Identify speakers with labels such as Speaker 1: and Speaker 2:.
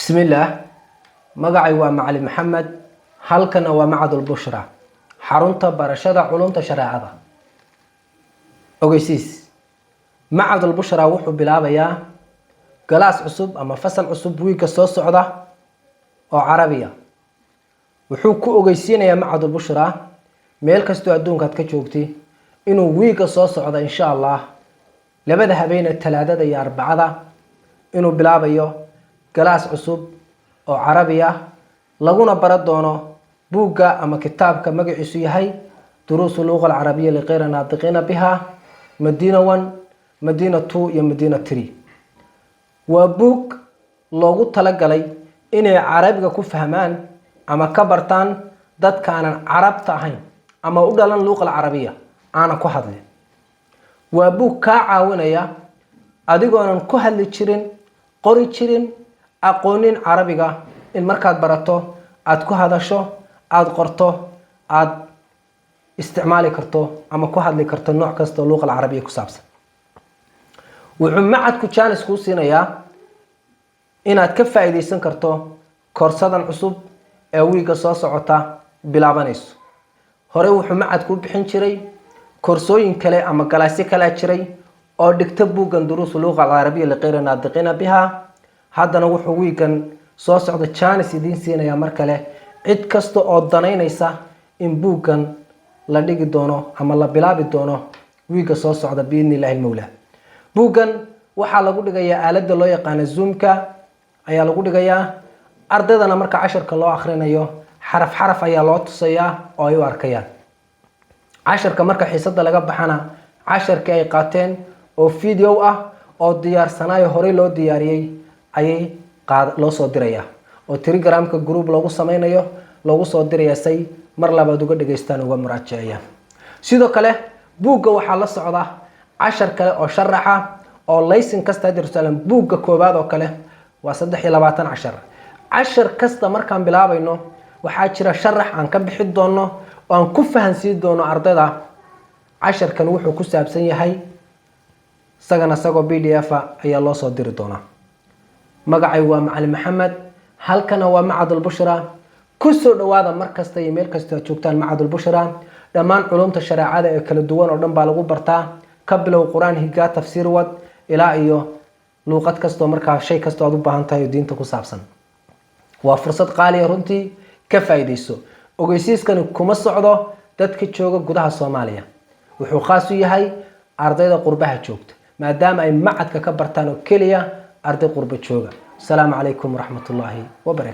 Speaker 1: بسم الله. مقعي ومعلم محمد. halkan waa macad al-bushra xarunta barashada culumta shariicada. ogeysiis macad al-bushra wuxuu bilaabayaa galaas cusub ama fasal cusub wiiga soo socda oo carabiya. wuxuu ku ogeysiinayaa macad al-bushra meel kasto adduunka aad ka joogtay inuu wiiga soo socda insha Allah labada habeen talaadada iyo arbacada inuu bilaabayo galaas cusub oo carabiya laguna baran doono buugga ama kitaabka magaciisu yahay دروس اللغة العربية لغير ناطقين بها مدينة 1 مدينة 2 iyo مدينة 3. waa buug loogu talagalay inay carabiga ku fahmaan ama ka bartaan dadka aan carabta ahayn ama u dhalan luqada carabiga aan ku hadlin. waa buug ka caawinaya adigoonan ku hadli jirin qori jirin aqoonin carabiga in markaad barato aad ku hadasho aad qorto aad isticmaali karto ama ku hadli karto nooc kasta oo luqada carabiga ku saabsan. wuxuu macadku chance ku siinayaa inaad ka faa'iideysan karto koorsadan cusub ee wiiga soo socota bilaabanayso. hore wuxuu macadku bixin jiray koorsooyin kale ama galaasyo kale jiray oo dhigta buuggan duruus luqada carabiga liqayr naadiqina biha. haddana wuxuu wiigan soo socda chance idin siinaya mar kale cid kasta oo danaynaysa in buuggan la dhigi doono ama la bilaabi doono wiiga soo socda biidnillaahi mawla. buuggan waxaa lagu dhigayaa aaladda loo yaqaan zoomka ayaa lagu dhigayaa ardaydana marka casharka loo akhrinayo xaraf xaraf ayaa loo tusayaa oo ay u arkayaan. casharka marka xiisada laga baxana casharka ay qaateen oo video ah oo diyaarsanayo hore loo diyaariyay ayay loo soo dirayaa oo telegramka group lagu sameynayo lagu soo dirayaa say mar labaad uga dhageystaan uga muraajacayaan. sidoo kale buugga waxaa la socda cashar kale oo sharaxa oo laysin kasta dirsalan buugga koobaad oo kale waa 23 cashar. cashar kasta markaan bilaabayno waxaa jira sharax aan ka bixi doono oo aan ku fahansiin doono ardayda casharkan wuxuu ku saabsan yahay sagoo PDF ayaa loo soo diri doonaa. magacay waa macallim maxamed halkana waa macad al-bushra. ku soo dhawaada mar kasta iyo meel kasta aad joogtaan macad al-bushra. dhammaan culumta shariicada ee kala duwan oo dhan baa lagu bartaa ka bilow quraan higaa tafsiir wad ilaa iyo luqad kasta markaa shay kasta aad u baahan tahay diinta ku saabsan. waa fursad qaali ah runtii ka faa'iideyso. ogeysiiskani kuma socdo dadka jooga gudaha Soomaaliya. wuxuu khaas u yahay ardayda qurbaha joogta maadaama ay macadka ka bartaan oo kaliya arday qurba jooga. السلام عليكم ورحمة الله وبركاته.